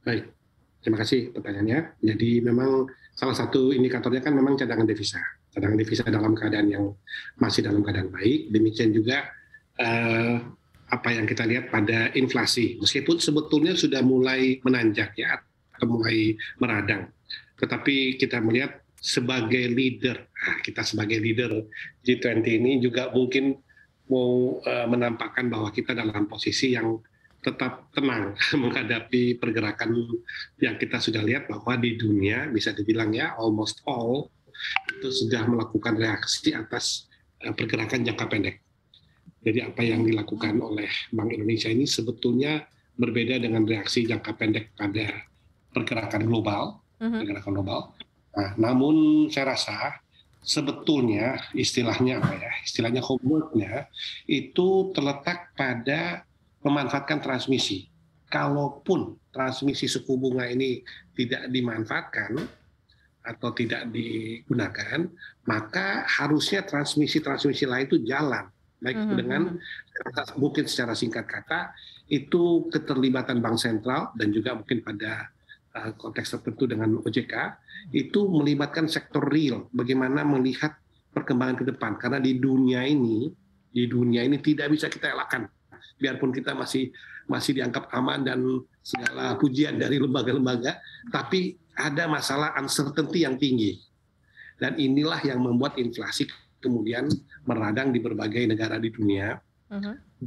Baik, terima kasih pertanyaannya. Jadi memang salah satu indikatornya kan memang cadangan devisa. Cadangan devisa dalam keadaan yang masih dalam keadaan baik. Demikian juga eh, apa yang kita lihat pada inflasi. Meskipun sebetulnya sudah mulai menanjak ya, atau mulai meradang. Tetapi kita melihat sebagai leader, kita sebagai leader G20 ini juga mungkin mau menampakkan bahwa kita dalam posisi yang tetap tenang menghadapi pergerakan yang kita sudah lihat bahwa di dunia bisa dibilang ya almost all itu sudah melakukan reaksi atas pergerakan jangka pendek. Jadi apa yang dilakukan oleh Bank Indonesia ini sebetulnya berbeda dengan reaksi jangka pendek pada pergerakan global. Nah, namun saya rasa sebetulnya istilahnya apa ya? Istilahnya homework-nya itu terletak pada memanfaatkan transmisi. Kalaupun transmisi suku bunga ini tidak dimanfaatkan atau tidak digunakan, maka harusnya transmisi-transmisi lain itu jalan. Baik dengan mungkin secara singkat kata itu keterlibatan bank sentral dan juga mungkin pada konteks tertentu dengan OJK itu melibatkan sektor real, bagaimana melihat perkembangan ke depan, karena di dunia ini tidak bisa kita elakkan, biarpun kita masih dianggap aman dan segala pujian dari lembaga-lembaga, tapi ada masalah uncertainty yang tinggi, dan inilah yang membuat inflasi kemudian meradang di berbagai negara di dunia,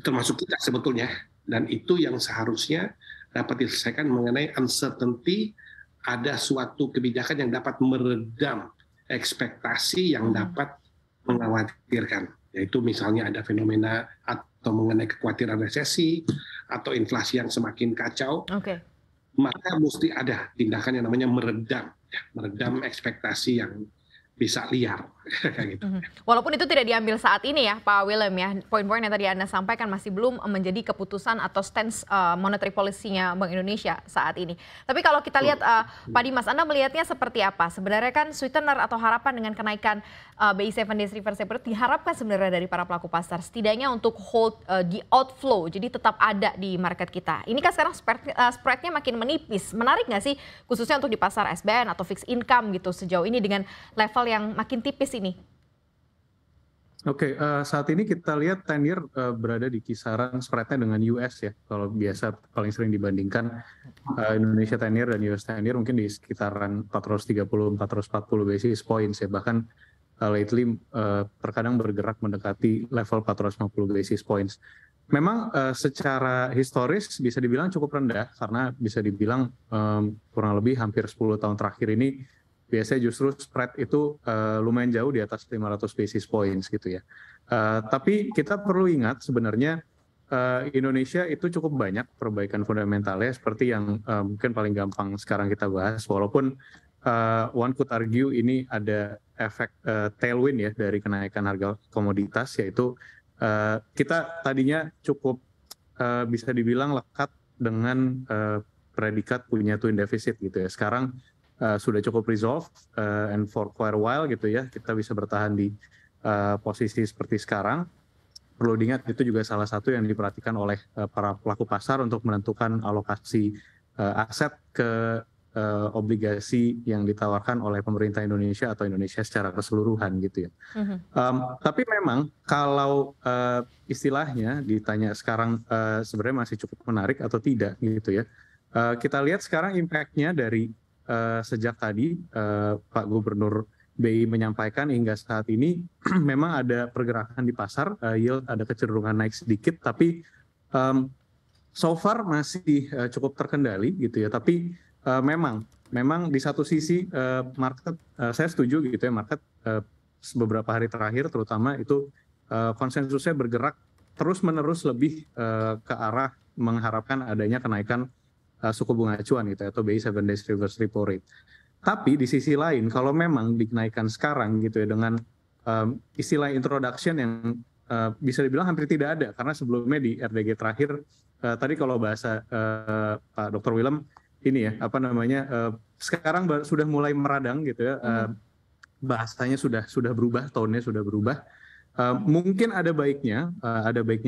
termasuk kita sebetulnya, dan itu yang seharusnya dapat diselesaikan mengenai uncertainty, ada suatu kebijakan yang dapat meredam ekspektasi yang dapat mengkhawatirkan, yaitu misalnya ada fenomena atau mengenai kekhawatiran resesi atau inflasi yang semakin kacau, maka mesti ada tindakan yang namanya meredam ekspektasi yang bisa liar kayak gitu. Walaupun itu tidak diambil saat ini ya Pak Willem ya, poin-poin yang tadi Anda sampaikan masih belum menjadi keputusan atau stance monetary policy-nya Bank Indonesia saat ini. Tapi kalau kita lihat Pak Dimas, Anda melihatnya seperti apa? Sebenarnya kan sweetener atau harapan dengan kenaikan BI 7 days reverse repo rate diharapkan sebenarnya dari para pelaku pasar setidaknya untuk hold di outflow, jadi tetap ada di market kita. Ini kan sekarang spread-nya makin menipis. Menarik nggak sih khususnya untuk di pasar SBN atau fixed income gitu sejauh ini dengan level yang makin tipis ini? Oke, saat ini kita lihat 10-year berada di kisaran spread-nya dengan US ya. Kalau biasa paling sering dibandingkan Indonesia 10-year dan US 10-year mungkin di sekitaran 430-440 basis points ya. Bahkan lately terkadang bergerak mendekati level 450 basis points. Memang secara historis bisa dibilang cukup rendah karena bisa dibilang kurang lebih hampir 10 tahun terakhir ini biasanya justru spread itu lumayan jauh di atas 500 basis points gitu ya. Tapi kita perlu ingat sebenarnya Indonesia itu cukup banyak perbaikan fundamentalnya seperti yang mungkin paling gampang sekarang kita bahas. Walaupun one could argue ini ada efek tailwind ya dari kenaikan harga komoditas, yaitu kita tadinya cukup bisa dibilang lekat dengan predikat punya twin deficit gitu ya. Sekarang sudah cukup resolve and for quite a while gitu ya, kita bisa bertahan di posisi seperti sekarang. Perlu diingat itu juga salah satu yang diperhatikan oleh para pelaku pasar untuk menentukan alokasi aset ke obligasi yang ditawarkan oleh pemerintah Indonesia atau Indonesia secara keseluruhan gitu ya. Tapi memang kalau istilahnya ditanya sekarang sebenarnya masih cukup menarik atau tidak gitu ya. Kita lihat sekarang impact-nya dari sejak tadi Pak Gubernur BI menyampaikan hingga saat ini memang ada pergerakan di pasar, yield ada kecenderungan naik sedikit, tapi so far masih cukup terkendali gitu ya. Tapi memang di satu sisi market, saya setuju gitu ya, market beberapa hari terakhir terutama itu konsensusnya bergerak terus-menerus lebih ke arah mengharapkan adanya kenaikan suku bunga acuan gitu atau BI 7 days reverse repo rate. Tapi di sisi lain kalau memang dinaikkan sekarang gitu ya dengan istilah introduction yang bisa dibilang hampir tidak ada karena sebelumnya di RDG terakhir tadi kalau bahasa Pak Dr. Willem ini ya apa namanya sekarang sudah mulai meradang gitu ya, bahasanya sudah berubah, tone-nya sudah berubah. Mungkin ada baiknya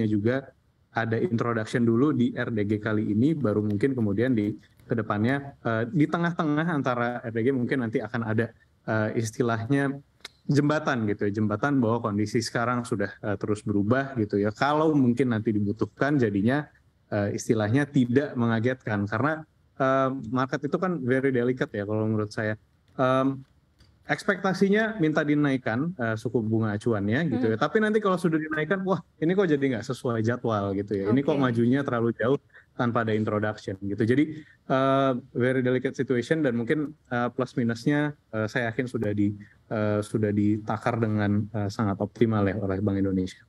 juga ada introduction dulu di RDG kali ini, baru mungkin kemudian di kedepannya di tengah-tengah antara RDG mungkin nanti akan ada istilahnya jembatan gitu ya, jembatan bahwa kondisi sekarang sudah terus berubah gitu ya. Kalau mungkin nanti dibutuhkan jadinya istilahnya tidak mengagetkan, karena market itu kan very delicate ya kalau menurut saya. Ekspektasinya minta dinaikkan suku bunga acuannya gitu ya, tapi nanti kalau sudah dinaikkan, wah ini kok jadi nggak sesuai jadwal gitu ya, ini kok majunya terlalu jauh tanpa ada introduction gitu. Jadi very delicate situation, dan mungkin plus minusnya saya yakin sudah ditakar dengan sangat optimal ya oleh Bank Indonesia.